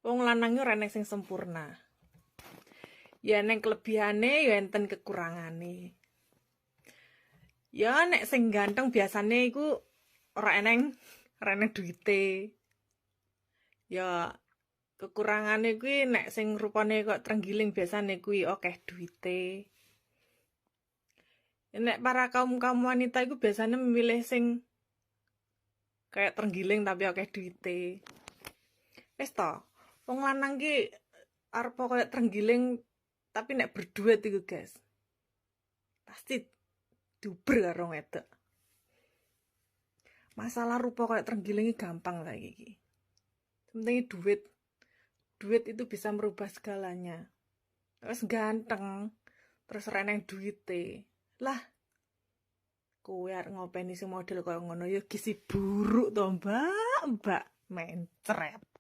Wong lanang yo ora enek sing sempurna. Ya nek kelebihane ya enten kekurangane. Ya nek sing ganteng biasane iku ora eneng duite. Ya kekurangane kuwi nek sing rupane kok trenggiling biasane kuwi akeh duite. Nek para kaum wanita iku biasanya memilih sing kayak terenggiling tapi akeh duite. Wis to, wong lanang ki arep koyo terenggiling tapi nek berduit iku, guys. Pasti duber karo wedok. Masalah rupa kayak terenggiling iki gampang saiki iki. Penting duit. Duit itu bisa merubah segalanya. Terus ganteng, terus reneng duite. Lah, kowe arep ngopeni sing model koyo ngono ya gisi buruk to, Mbak. Mencret.